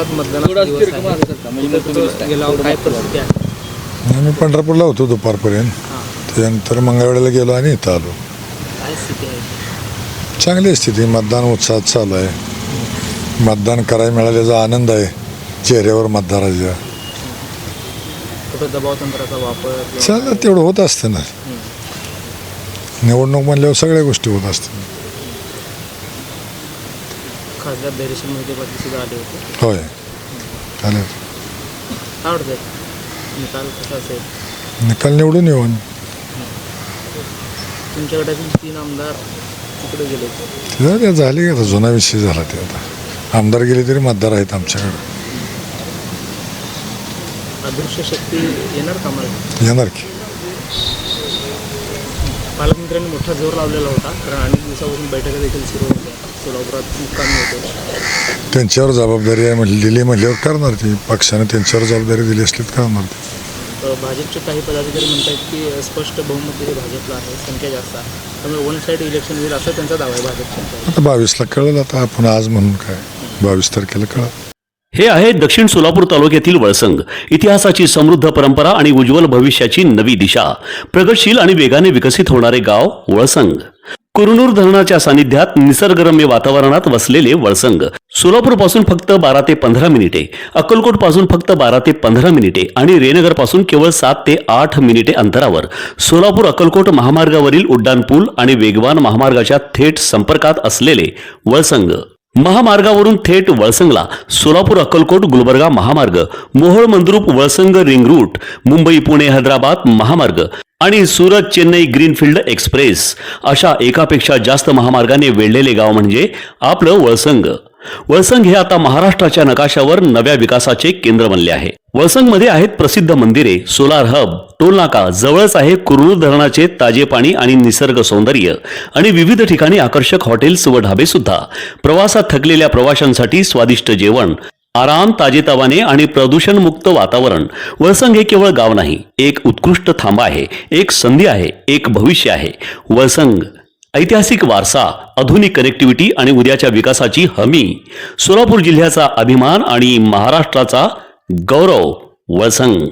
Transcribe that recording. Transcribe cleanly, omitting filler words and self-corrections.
आज मतदानाचा दिवस आहे. गेल्यावर काय परिस्थिती आहे? आम्ही पंढरपूरला होतो दुपारपर्यंत. त्यानंतर मंगळवेळेला गेलो आणि इथं आलो. काय स्थिती आहे? चांगली स्थिती, मतदान उत्साहात चालू आहे. मतदान करायला मिळाल्याचा आनंद आहे चेहऱ्यावर मतदाराच्या. कुठं दबाव तंत्राचा वापर चाललं तेवढं होत असतं ना. निवडणूक म्हणल्यावर सगळ्या गोष्टी होत असतात. खासदार धैर्यशील मोहिते पाटील सुद्धा आले होते. होय चालेल. काय वाटतंय निकाल कसा असेल? निकाल निवडून येऊन तुमच्या गटातील 3 आमदार तिकडे गेले होते. तिथं ते झाली का, आता जुना विषय झाला ते. आता आमदार गेले तरी मतदार आहेत आमच्याकडे. अदृश्य शक्ती येणार कामाला? येणार की. पालकमंत्र्यांनी मोठा जोर लावलेला होता, कारण अनेक दिवसापासून बैठका देखील सुरू होत्या. सोलापुरात मुक्कामी होते. त्यांच्यावर जबाबदारी आहे दिली म्हणल्यावर करणार ती. पक्षाने त्यांच्यावर जबाबदारी दिली असली तर करणार ती. भाजपचे काही पदाधिकारी म्हणतात की स्पष्ट बहुमत हे भाजपला आहे, संख्या जास्त आहे, त्यामुळे वन साईड इलेक्शन होईल असा त्यांचा दावा आहे भाजपचा. आता 22ला कळेल. आता आपण आज म्हणून काय 22 तारखेला कळेल. हे आहे दक्षिण सोलापूर तालुक्यातील वळसंग. इतिहासाची समृद्ध परंपरा आणि उज्ज्वल भविष्याची नवी दिशा. प्रगतशील आणि वेगाने विकसित होणारे गाव वळसंग. कुरनूर धरणाच्या सानिध्यात निसर्गरम्य वातावरणात वसलेले वळसंग सोलापूर पासून फक्त 12 ते 15 मिनिटे, अक्कलकोट पासून फक्त 12 ते 15 मिनिटे आणि रेणनगर पासून केवळ 7 ते 8 मिनिटे अंतरावर सोलापूर अक्कलकोट महामार्गावरील उड्डाणपूल आणि वेगवान महामार्गाच्या थेट संपर्कात असलेले वळसंग. महामार्गावरून थेट वळसंगला सोलापूर अक्कलकोट गुलबर्गा महामार्ग, मोहोळ मंद्रुप वळसंग रिंग रूट, मुंबई पुणे हैदराबाद महामार्ग आणि सुरत चेन्नई ग्रीनफील्ड एक्सप्रेस अशा एकापेक्षा जास्त महामार्गाने वेढलेले गाव म्हणजे आपलं वळसंग. वळसंग हे आता महाराष्ट्राच्या नकाशावर नव्या विकासाचे केंद्र बनले आहे. वळसंगमध्ये आहेत प्रसिद्ध मंदिरे, सोलार हब, टोलनाका, जवळच आहे कुरनूर धरणाचे ताजे पाणी आणि निसर्ग सौंदर्य आणि विविध ठिकाणी आकर्षक हॉटेल्स व ढाबे सुद्धा. प्रवासात थकलेल्या प्रवाशांसाठी स्वादिष्ट जेवण, आराम, ताजेतवाने आणि प्रदूषणमुक्त वातावरण. वळसंग हे केवळ गाव नाही, एक उत्कृष्ट थांबा आहे, एक संधी आहे, एक भविष्य आहे. वळसंग ऐतिहासिक वारसा, आधुनिक कनेक्टिव्हिटी आणि उद्याच्या विकासाची हमी. सोलापूर जिल्ह्याचा अभिमान आणि महाराष्ट्राचा गौरव. वळसंग.